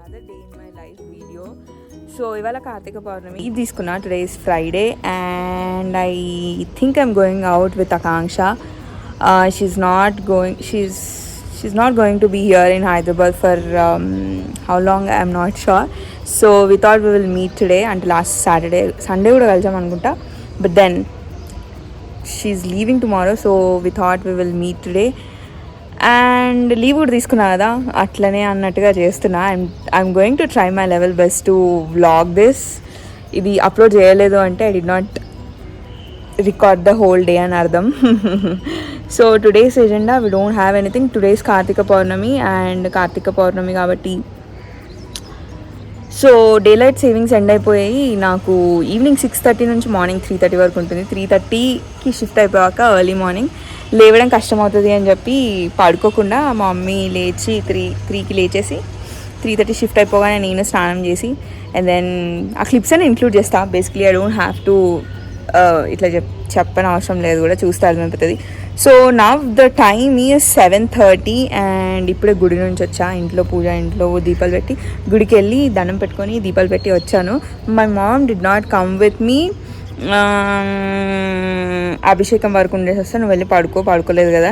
another day in my life video. So ఇవాళ కార్తీక పౌర్ణమి తీసుకున్నా. Today is Friday and I think I'm going out with Akanksha. she's not going to be here in Hyderabad for how long I'm not sure. So we thought we will meet today until last Sunday కూడా కలిసాం అనుకుంటా. But then she's leaving tomorrow, so we thought we will meet today. And leave కూడా తీసుకున్నా కదా, అట్లనే అన్నట్టుగా చేస్తున్నా. I'm going to try my level best to vlog this. ఇది అప్లోడ్ చేయలేదు అంటే I did not record the whole day అని అర్థం. So today's agenda we don't have anything. Today's Karthika Pournami and Karthika Pournami కాబట్టి so daylight savings end అయిపోయాయి. నాకు evening 6:30 నుంచి morning 3:30 వరకు ఉంటుంది. 3:30కి షిఫ్ట్ అయిపోయాక ఎర్లీ మార్నింగ్ లేవడం కష్టమవుతుంది అని చెప్పి పడుకోకుండా మా మమ్మీ లేచి 3కి లేచేసి 3:30 షిఫ్ట్ అయిపోగానే నేను స్నానం చేసి అండ్ దెన్ ఆ క్లిప్స్ అని ఇంక్లూడ్ చేస్తా. Basically I don't have to ఇట్లా చెప్పని అవసరం లేదు, కూడా చూస్తే అర్థమైపోతుంది. So now the time is 7:30 and ఇప్పుడే గుడి నుంచి వచ్చా. ఇంట్లో పూజ, ఇంట్లో దీపాలు పెట్టి గుడికి వెళ్ళి దండం పెట్టుకొని దీపాలు పెట్టి వచ్చాను. My mom did not come with me. అభిషేకం వరకు ఉండేసి వస్తా, నువ్వు వెళ్ళి పడుకోలేదు కదా.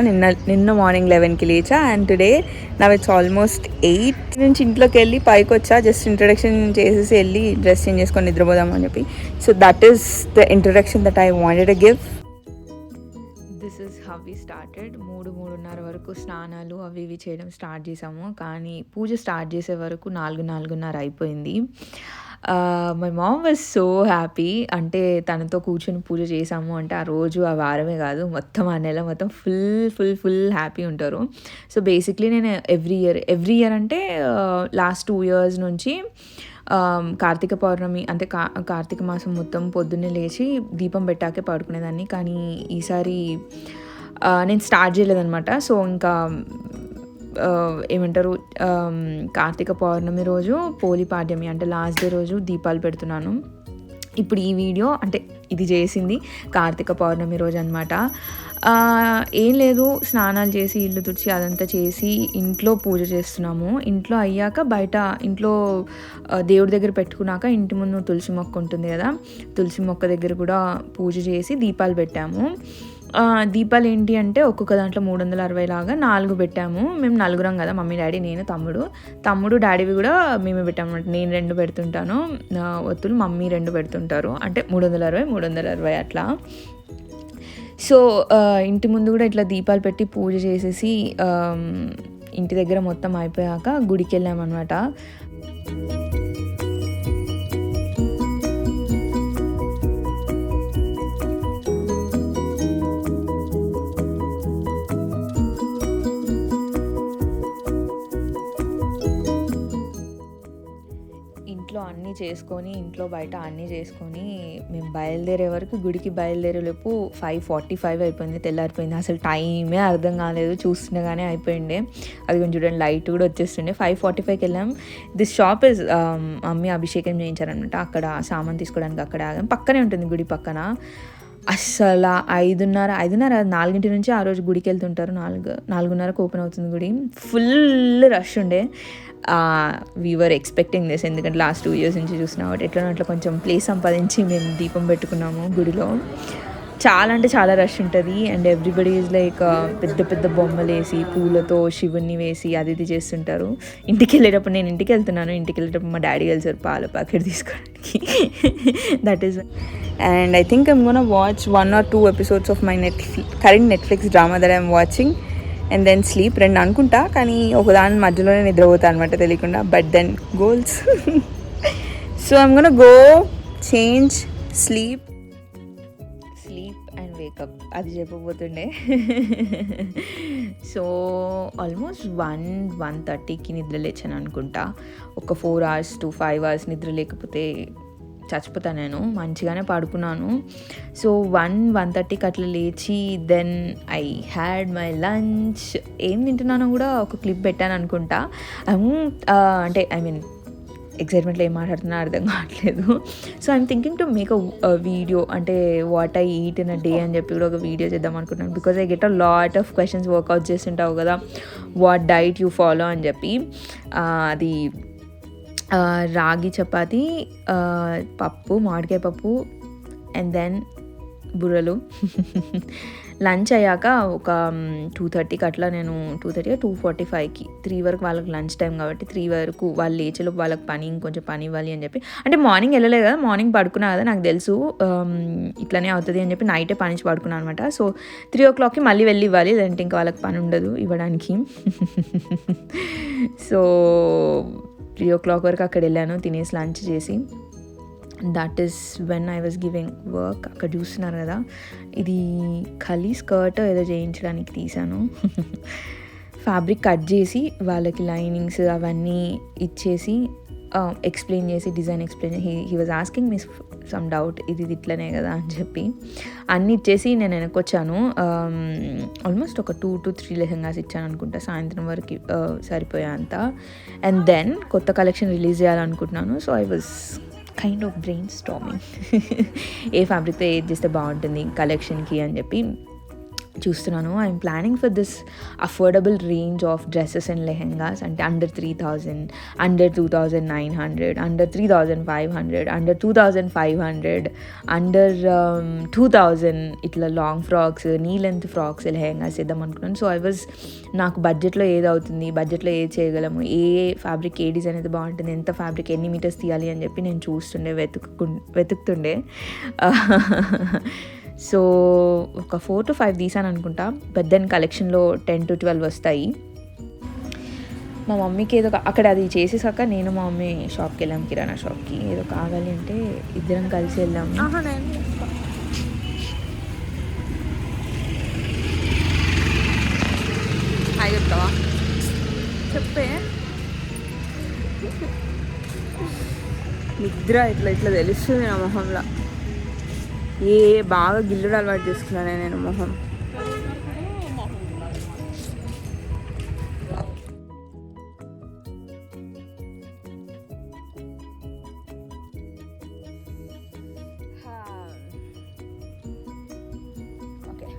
నిన్న మార్నింగ్ 11కి లేచా అండ్ టుడే నా ఇట్స్ ఆల్మోస్ట్ 8 నుంచి ఇంట్లోకి వెళ్ళి పైకి వచ్చా. జస్ట్ ఇంట్రడక్షన్ చేసేసి వెళ్ళి డ్రెస్ చేంజ్ చేసుకొని నిద్రపోదామని చెప్పి. So that is the introduction that I wanted to give. This is how we started. 3:30 వరకు స్నానాలు అవి ఇవి చేయడం స్టార్ట్ చేసాము, కానీ పూజ స్టార్ట్ చేసే వరకు 4:30 అయిపోయింది. My mom was so happy. అంటే తనతో కూర్చొని పూజ చేసాము అంటే ఆ రోజు ఆ వారమే కాదు, మొత్తం ఆ నెల మొత్తం ఫుల్ హ్యాపీ ఉంటారు. సో బేసిక్లీ నేను ఎవ్రీ ఇయర్ అంటే లాస్ట్ 2 years నుంచి కార్తీక పౌర్ణమి అంటే కార్తీక మాసం మొత్తం పొద్దున్నే లేచి దీపం పెట్టాకే పడుకునేదాన్ని. కానీ ఈసారి నేను స్టార్ట్ చేయలేదన్నమాట. సో ఇంకా ఏమంటారు, కార్తీక పౌర్ణమి రోజు పోలిపాడ్యమి అంటే లాస్ట్ డే రోజు దీపాలు పెడుతున్నాను. ఇప్పుడు ఈ వీడియో అంటే ఇది చేసింది కార్తీక పౌర్ణమి రోజు అనమాట. ఏం లేదు, స్నానాలు చేసి ఇల్లు తుడిచి అదంతా చేసి ఇంట్లో పూజ చేస్తున్నాము. ఇంట్లో అయ్యాక బయట ఇంట్లో దేవుడి దగ్గర పెట్టుకున్నాక ఇంటి ముందు తులసి మొక్క ఉంటుంది కదా, తులసి మొక్క దగ్గర కూడా పూజ చేసి దీపాలు పెట్టాము. దీపాలు ఏంటి అంటే ఒక్కొక్క దాంట్లో 360 లాగా 4 పెట్టాము. మేము 4 కదా, మమ్మీ, డాడీ, నేను, తమ్ముడు డాడీవి కూడా మేమే పెట్టాము. నేను 2 పెడుతుంటాను ఒత్తులు, మమ్మీ 2 పెడుతుంటారు. అంటే 360 అట్లా. సో ఇంటి ముందు కూడా ఇట్లా దీపాలు పెట్టి పూజ చేసేసి ఇంటి దగ్గర మొత్తం అయిపోయాక గుడికి వెళ్ళామన్నమాట. అన్నీ చేసుకొని ఇంట్లో బయట అన్నీ చేసుకొని మేము బయలుదేరే వరకు, గుడికి బయలుదేరేలోపు 5:45 అయిపోయింది, తెల్లారిపోయింది. అసలు టైమే అర్థం కాలేదు, చూస్తుండగానే అయిపోయిండే. అది కొంచెం చూడండి లైట్ కూడా వచ్చేస్తుండే. 5:45కి వెళ్ళాం. దిస్ షాప్ ఇస్ మమ్మీ అభిషేకం చేయించారనమాట. అక్కడ సామాన్ తీసుకోవడానికి అక్కడ ఆగాం. పక్కనే ఉంటుంది గుడి పక్కన. అస్సలు 5:30 4 నుంచి ఆ రోజు గుడికి వెళ్తుంటారు. 4:30కు ఓపెన్ అవుతుంది గుడి. ఫుల్ రష్ ఉండే. వీ వర్ ఎక్స్పెక్టింగ్ దిస్, ఎందుకంటే లాస్ట్ 2 years నుంచి చూసినా ఎట్లనో అట్లా కొంచెం ప్లేస్ సంపాదించి మేము దీపం పెట్టుకున్నాము గుడిలో. చాలా అంటే చాలా రష్ ఉంటుంది అండ్ ఎవ్రీబడి ఈజ్ లైక్ పెద్ద బొమ్మలు వేసి పూలతో శివుణ్ణి వేసి అది ఇది చేస్తుంటారు. ఇంటికి వెళ్ళేటప్పుడు నేను ఇంటికి వెళ్ళేటప్పుడు మా డాడీ కలిసారు పాల ప్యాకెట్ తీసుకోవడానికి. That is and I think I'm gonna watch 1 or 2 episodes of my current Netflix drama that I'm watching and then sleep. 2 అనుకుంటా, కానీ ఒకదాని మధ్యలోనే నిద్రపోతా అనమాట తెలియకుండా. But then goals. So I'm gonna go change, sleep and wake up, అది చెప్పబోతుండే. So almost 1:30కి నిద్ర లేచాను అనుకుంటా. ఒక 4 hours to 5 hours నిద్ర లేకపోతే చచ్చిపోతాను నేను. మంచిగానే పడుకున్నాను. సో 1:30కి అట్లా లేచి then I had my lunch. ఏం తింటున్నానో కూడా ఒక క్లిప్ పెట్టాను అనుకుంటా. అంటే ఐ మీన్ ఎక్సైట్మెంట్లో ఏం మాట్లాడుతున్నా అర్థం కావట్లేదు. So I'm thinking to make a video, అంటే what I eat in a day అని చెప్పి కూడా ఒక వీడియో చేద్దాం అనుకుంటున్నాను. Because I get a lot of questions, workout చేస్తుంటావు కదా, వాట్ డైట్ యూ ఫాలో అని చెప్పి. అది రాగి చపాతి, పప్పు, మామిడికాయ పప్పు, అండ్ దెన్ బుర్రలు. లంచ్ అయ్యాక ఒక 2:30కి అట్లా, నేను 2:30 2:45కి 3 వరకు వాళ్ళకి లంచ్ టైం కాబట్టి 3 వరకు వాళ్ళు లేచేలోపు వాళ్ళకి ఇంకొంచెం పని ఇవ్వాలి అని చెప్పి, అంటే మార్నింగ్ వెళ్ళలేదు కదా, మార్నింగ్ పడుకున్నా కదా, నాకు తెలుసు ఇట్లనే అవుతుంది అని చెప్పి నైటే పనిచి పడుకున్నాను అనమాట. సో 3 o'clockకి మళ్ళీ వెళ్ళి ఇవ్వాలి, లేదంటే ఇంకా వాళ్ళకి పని ఉండదు ఇవ్వడానికి. సో 3 o'clock వరకు అక్కడ వెళ్ళాను, తినేసి లంచ్ చేసి. That is when I was giving work. అక్కడ చూస్తున్నారు కదా, ఇది ఖలీ స్కర్ట్ ఏదో చేయించడానికి తీసాను. ఫ్యాబ్రిక్ కట్ చేసి వాళ్ళకి లైనింగ్స్ అవన్నీ ఇచ్చేసి ఎక్స్ప్లెయిన్ చేసి, డిజైన్ ఎక్స్ప్లెయిన్ చేసి, he was asking me some doubt, ఇది ఇట్లనే కదా అని చెప్పి అన్నీ ఇచ్చేసి నేను వెనక్కొచ్చాను. ఆల్మోస్ట్ ఒక 2 to 3 లెహంగాస్ ఇచ్చాను అనుకుంటా, సాయంత్రం వరకు సరిపోయా అంత. అండ్ దెన్ కొత్త కలెక్షన్ రిలీజ్ చేయాలనుకుంటున్నాను. So I was kind of brainstorming, ఏ ఫ్యాబ్రిక్తో ఏది చేస్తే బాగుంటుంది కలెక్షన్కి అని చెప్పి చూస్తున్నాను. I'm planning for this affordable range of dresses and lehengas, అంటే under 3,000, under 2,900, under 3,500, under 2,500, under 2,000, ఇట్లా long frocks, knee length frocks, lehengas చేద్దాం అనుకున్నాను. సో నాకు బడ్జెట్లో ఏది అవుతుంది, బడ్జెట్లో ఏది చేయగలము, ఏ ఫ్యాబ్రిక్ ఏ డిజైన్ అయితే బాగుంటుంది, ఎంత ఫ్యాబ్రిక్ ఎన్ని మీటర్స్ తీయాలి అని చెప్పి నేను చూస్తుండే, వెతుకుతుండే. సో ఒక 4 to 5 తీసాను అనుకుంటా. బట్ దెన్ కలెక్షన్లో 10 to 12 వస్తాయి. మా మమ్మీకి ఏదో అక్కడ అది చేసేసాక నేను మా మమ్మీ షాప్కి వెళ్ళాం, కిరాణా షాప్కి. ఏదో కావాలి అంటే ఇద్దరం కలిసి వెళ్ళాము. చెప్తావా? చెప్పే. నిద్ర ఇట్లా ఇట్లా తెలుస్తుంది నా మొహంలో. బాగా గిల్లుడు అలవాటు చేసుకున్నాను నేను మొహం. Okay,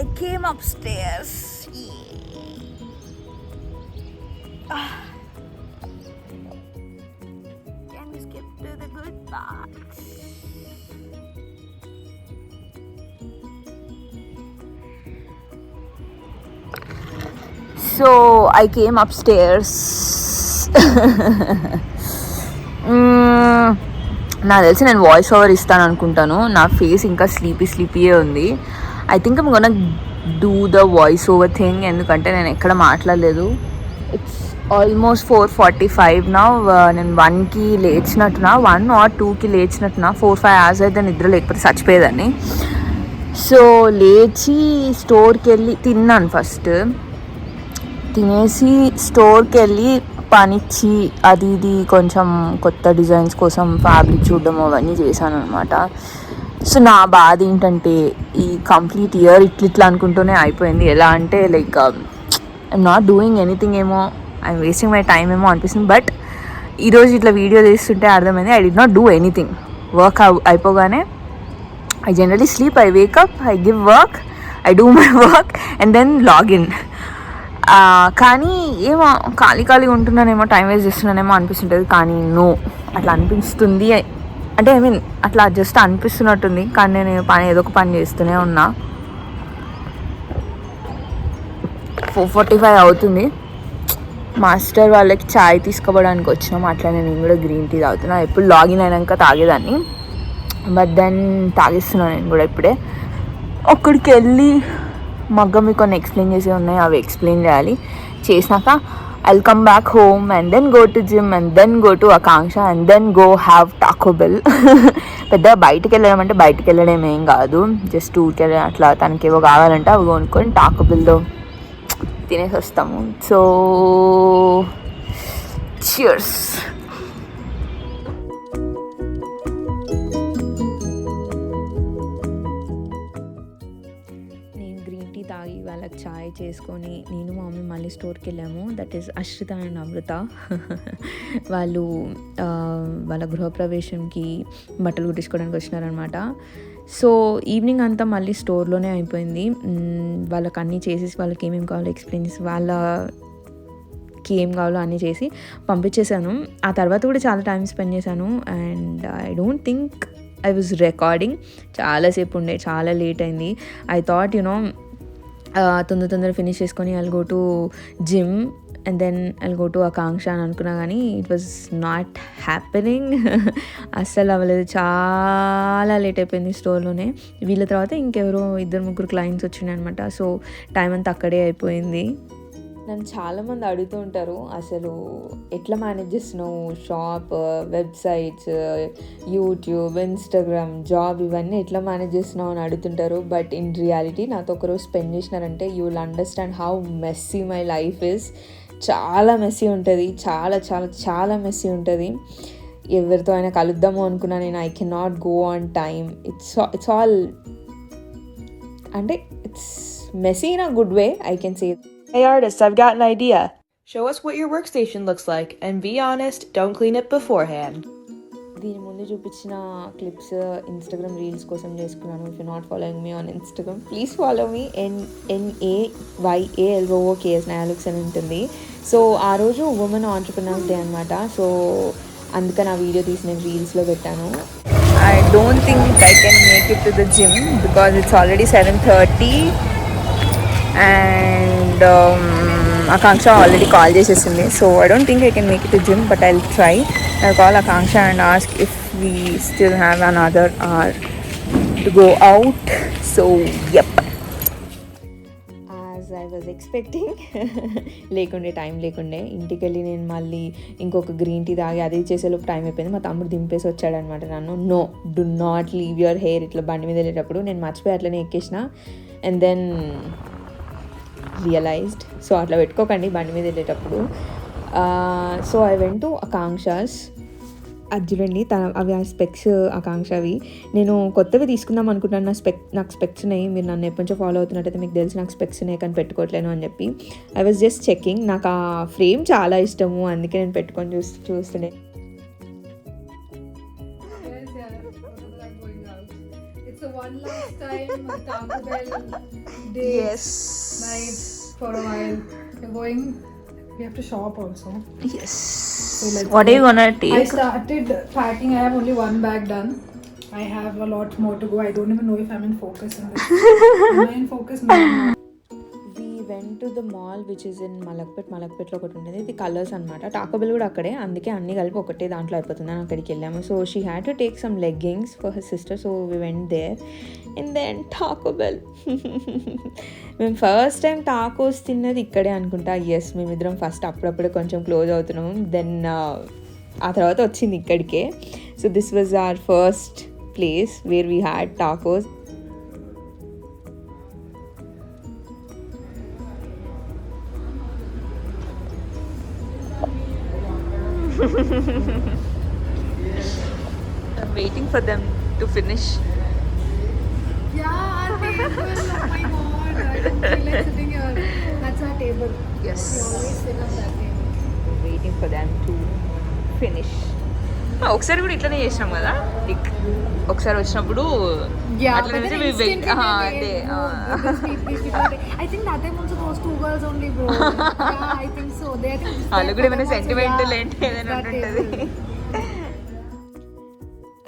I came upstairs. So I came upstairs. నాకు తెలిసి నేను వాయిస్ ఓవర్ ఇస్తాను అనుకుంటాను. నా ఫేస్ ఇంకా స్లీపీయే ఉంది. I think I'm gonna do the voice over thing, ఎందుకంటే నేను ఎక్కడ మాట్లాడలేదు. ఇట్స్ ఆల్మోస్ట్ 4:45 నా. నేను 1కి లేచినట్టున్నా, 1 or 2కి లేచినట్టున్నా. 4-5 hours అయితే నిద్ర లేకపోతే చచ్చిపోయేదాన్ని. సో లేచి స్టోర్కి వెళ్ళి తిన్నాను. ఫస్ట్ తినేసి స్టోర్కి వెళ్ళి పనిచ్చి అది ఇది కొంచెం కొత్త డిజైన్స్ కోసం ఫ్యాబ్రిక్ చూడడం అవన్నీ చేశాను అనమాట. సో నా బాధ ఏంటంటే ఈ కంప్లీట్ ఇయర్ ఇట్లా అనుకుంటూనే అయిపోయింది. ఎలా అంటే like I'm not doing anything ఏమో, ఐఎమ్ వేస్టింగ్ మై టైం ఏమో అనిపిస్తుంది. బట్ ఈరోజు ఇట్లా వీడియో తీస్తుంటే అర్థమైంది I did not do anything. Work అయిపోగానే I generally sleep, I wake up, I give work, I do my work and then login. కానీ ఏమో ఖాళీ ఉంటున్నానేమో, టైం వేస్ట్ చేస్తున్నానేమో అనిపిస్తుంటుంది. కానీ నో, అట్లా అనిపిస్తుంది అంటే ఐ మీన్ అట్లా జస్ట్ అనిపిస్తున్నట్టుంది. కానీ నేను ఏదో ఒక పని చేస్తూనే ఉన్నా. 4:45 అవుతుంది. మాస్టర్ వాళ్ళకి ఛాయ్ తీసుకోవడానికి వచ్చినాం. అట్లనే నేను కూడా గ్రీన్ టీ తాగుతున్నా. ఎప్పుడు లాగిన్ అయినాక తాగేదాన్ని, బట్ దెన్ తాగిస్తున్నాను నేను కూడా ఇప్పుడే. అక్కడికి వెళ్ళి మగ్గమి కొన్ని ఎక్స్ప్లెయిన్ చేసి ఉన్నాయి, అవి ఎక్స్ప్లెయిన్ చేయాలి. చేసినాక I'll come back home and then go to gym and then go to Akanksha and then go have Taco Bell. పెద్దగా బయటికి వెళ్ళడం అంటే బయటికి వెళ్ళడం ఏం కాదు, జస్ట్ ఊరికే అట్లా తనకి ఏవో కావాలంటే అవి కొనుక్కొని టాకో బెల్లో తినేసి వస్తాము. So cheers. తాగి వాళ్ళకి ఛాయ్ చేసుకొని నేను మా మమ్మీ మళ్ళీ స్టోర్కి వెళ్ళాము. దట్ ఈస్ అశ్రిత అండ్ అమృత. వాళ్ళు వాళ్ళ గృహప్రవేశంకి బట్టలు కుట్టించుకోవడానికి వచ్చినారనమాట. సో ఈవినింగ్ అంతా మళ్ళీ స్టోర్లోనే అయిపోయింది. వాళ్ళకి అన్నీ చేసేసి వాళ్ళకి ఏమేమి కావాలో ఎక్స్ప్లెయిన్ చేసి వాళ్ళకి ఏం కావాలో అన్నీ చేసి పంపించేశాను. ఆ తర్వాత కూడా చాలా టైం స్పెండ్ చేశాను. And I don't think I was recording. చాలాసేపు ఉండే, చాలా లేట్ అయింది. ఐ థాట్ తొందర ఫినిష్ చేసుకొని I'll go to gym and then I'll go to Akanksha అని అనుకున్నా, కానీ ఇట్ వాజ్ నాట్ హ్యాపెనింగ్. అస్సలు అవ్వలేదు, చాలా లేట్ అయిపోయింది స్టోర్లోనే. వీళ్ళ తర్వాత ఇంకెవరో 2-3 క్లయింట్స్ వచ్చినాయి అనమాట. సో టైం అంతా అక్కడే అయిపోయింది. నన్ను చాలామంది అడుగుతూ ఉంటారు, అసలు ఎట్లా మేనేజ్ చేస్తున్నావు shop, websites, YouTube, Instagram, job ఇవన్నీ ఎట్లా మేనేజ్ చేస్తున్నావు అని అడుగుతుంటారు. బట్ ఇన్ రియాలిటీ నాతో ఒకరోజు స్పెండ్ చేసినారంటే you will understand how messy my life is. చాలా మెస్సీ ఉంటుంది, చాలా చాలా చాలా మెస్సీ ఉంటుంది. ఎవరితో అయినా కలుద్దాము అనుకున్నా నేను I can not go on time. It's all అంటే it's messy in a good way, I can say. Hey artist, I've got an idea. Show us what your workstation looks like, and be honest, don't clean it beforehand. దీని ముందు చూపించిన clips Instagram reels కోసం చేసుకున్నాను. If you not following me on Instagram please follow me. NAYALOOKS నయాలుక్స్ అని ఉంటుంది. So ఆ రోజు women entrepreneurs day అనమాట. సో అందుకని ఆ వీడియో తీసి నేను రీల్స్లో పెట్టాను. I don't think I can make it to the gym because it's already 7:30 and Akanksha already called చేసేసింది. So I don't think I can make it to gym, but I'll try. I'll call Akanksha and ask if we still have another hour to go out. So yep, as I was expecting లేకుండే time లేకుండే ఇంటికి వెళ్ళి నేను మళ్ళీ ఇంకొక green tea తాగి అది చేసేలోపు time అయిపోయింది. మా తమ్ముడు దింపేసి వచ్చాడనమాట నన్ను. No, do not leave your hair ఇట్లా బండి మీద వెళ్ళేటప్పుడు. నేను మర్చిపోయి అట్లనే ఎక్కేసిన. అండ్ దెన్ రియలైజ్డ్, సో అట్లా పెట్టుకోకండి బండి మీద వెళ్ళేటప్పుడు. So I went to Akanksha's. అది చూడండి, అవి ఆ స్పెక్స్ ఆకాంక్షవి. నేను కొత్తవి తీసుకుందాం అనుకుంటాను. నాకు స్పెక్స్ ఉన్నాయి. మీరు నన్ను ఎప్పటి నుంచో ఫాలో అవుతున్నట్టయితే మీకు తెలిసి నాకు స్పెక్స్ ఉన్నాయి కానీ పెట్టుకోవట్లేను అని చెప్పి ఐ వాజ్ జస్ట్ చెకింగ్. నాకు ఆ ఫ్రేమ్ చాలా ఇష్టము, అందుకే నేను పెట్టుకొని చూస్తుండే. One last time Taco Bell day. Yes. Night for a while. We're going. We have to shop also. Yes. So What are you gonna take? I started packing. I have only one bag done. I have a lot more to go. I don't even know if I'm in focus in this. Am I in focus? No. We went to the mall which is in మలక్పేట్లో ఒకటి ఉండేది. ఇది colours అనమాట. Taco bell కూడా అక్కడే, అందుకే అన్ని కలిపి ఒకటే దాంట్లో అయిపోతుందని అక్కడికి వెళ్ళాము. So she had to take some leggings for her sister. So we went there and then Taco Bell. మేము ఫస్ట్ టైం టాకోస్ తిన్నది ఇక్కడే అనుకుంటా. ఎస్, మేమిద్దరం ఫస్ట్ అప్పుడప్పుడే కొంచెం క్లోజ్ అవుతున్నాము. దెన్ ఆ తర్వాత వచ్చింది ఇక్కడికే. So this was our first place where we had tacos. I'm waiting for them to finish. Yeah, our table. Oh my god. I don't feel like sitting here. That's our table. Yes. We always sit on that table. I'm waiting for them to finish. ఒకసారి కూడా ఇట్లనే చేసినాం కదా, ఒకసారి వచ్చినప్పుడు అట్లనే అదే. I think that time also those two girls only, bro. Yeah, I think so. They I think వాళ్ళు కూడా ఏమైనా సెంటిమెంటల్ ఏంటి ఏదైనా ఉంటుంది.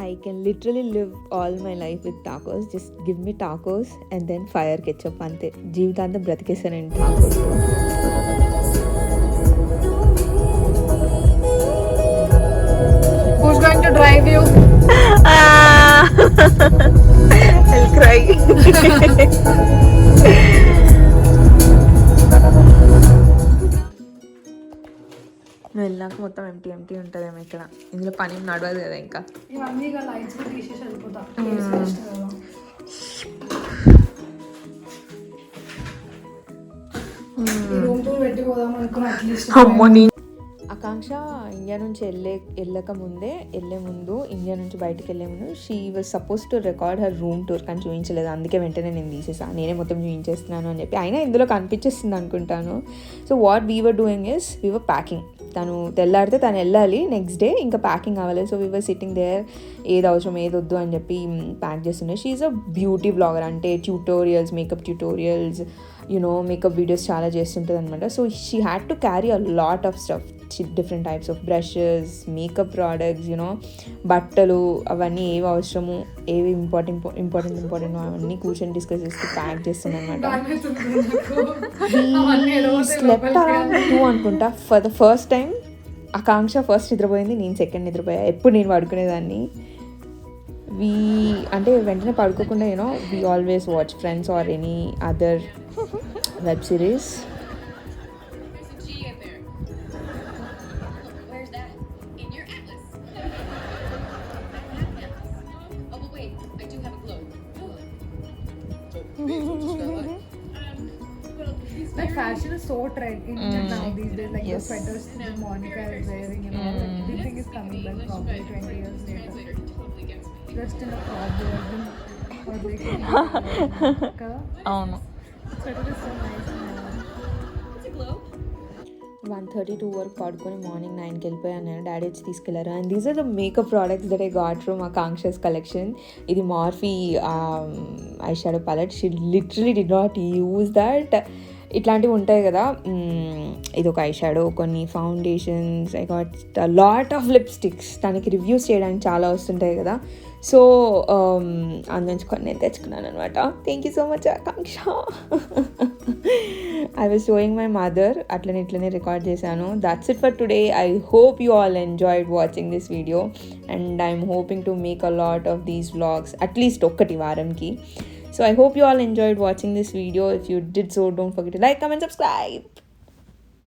I can literally live all my life with tacos. Just give me tacos and then fire ketchup అంతే. జీవితాంతం బ్రతికేసానండి tacos. Who's going to drive you? I'll cry. నువ్వు వెళ్ళాక మొత్తం ఎంటీ ఉంటుందేమో ఇక్కడ. ఇందులో పని నడవదు కదా ఇంకా. ఇవన్నీ లైట్స్ తీసేసి వెళ్ళిపోతా. రూమ్ టూర్ పెట్టుకోదాం అనుకున్నా అట్లీస్ట్. అమ్మో, ఆకాంక్ష ఆకాంక్ష ఇండియా నుంచి వెళ్ళే ముందు ఇండియా నుంచి బయటకు వెళ్ళే ముందు she was suppose to record her room tour కానీ చూపించలేదు. అందుకే వెంటనే నేను తీసేసాను, నేనే మొత్తం చూపించేస్తున్నాను అని చెప్పి. అయినా ఇందులో కనిపించేస్తుంది అనుకుంటాను. So what we were doing is we were packing. తను తెల్లాడితే తను వెళ్ళాలి నెక్స్ట్ డే, ఇంకా ప్యాకింగ్ అవ్వాలి. So we were sitting there, ఏది అవసరం ఏది వద్దు అని చెప్పి ప్యాక్ చేస్తుండే. She is a beauty blogger, అంటే tutorials, makeup tutorials, makeup videos చాలా చేస్తుంటుంది అనమాట. So she had to carry a lot of stuff, different types of brushes, makeup products, బట్టలు, అవన్నీ ఏవి అవసరము, ఏవి ఇంపార్టెంట్ అవన్నీ కూర్చొని డిస్కస్ చేస్తూ ప్యాక్ చేస్తుంది అనమాట. స్లెప్ట్ అరౌండ్ 2 అనుకుంటా. For the first time Akanksha first నిద్రపోయింది, నేను సెకండ్ నిద్రపోయా. ఎప్పుడు నేను పడుకునేదాన్ని. అంటే వెంటనే పడుకోకుండా we always watch friends or any other web series. Like fashion is so trending now these days. Like the sweaters that Monica is wearing, like everything is coming back probably 20 years later. Just in a crop version or like అవును. sweater is so nice now. 1:32 వరకు పడుకొని morning 9కి వెళ్ళిపోయాను నేను. Daddy వచ్చి తీసుకెళ్లారు. And these are the makeup products that I got from Akanksha's collection. ఇది Morphe eye shadow palette. She literally did not use that. ఇట్లాంటివి ఉంటాయి కదా, ఇది ఒక ఐ షాడో, కొన్ని foundations, I got lot of lipsticks. దానికి రివ్యూస్ చేయడానికి చాలా వస్తుంటాయి కదా. సో అందులోంచి కొన్ని నేను తెచ్చుకున్నాను అనమాట. Thank you so much Akanksha. I was sowing my mother. ఇట్లనే రికార్డ్ చేశాను. That's it for today. I hope you all enjoyed watching this video and I'm hoping to make a lot of these vlogs, at least ఒక్కటి వారంకి. So I hope you all enjoyed watching this video. If you did so, don't forget to like, comment, subscribe.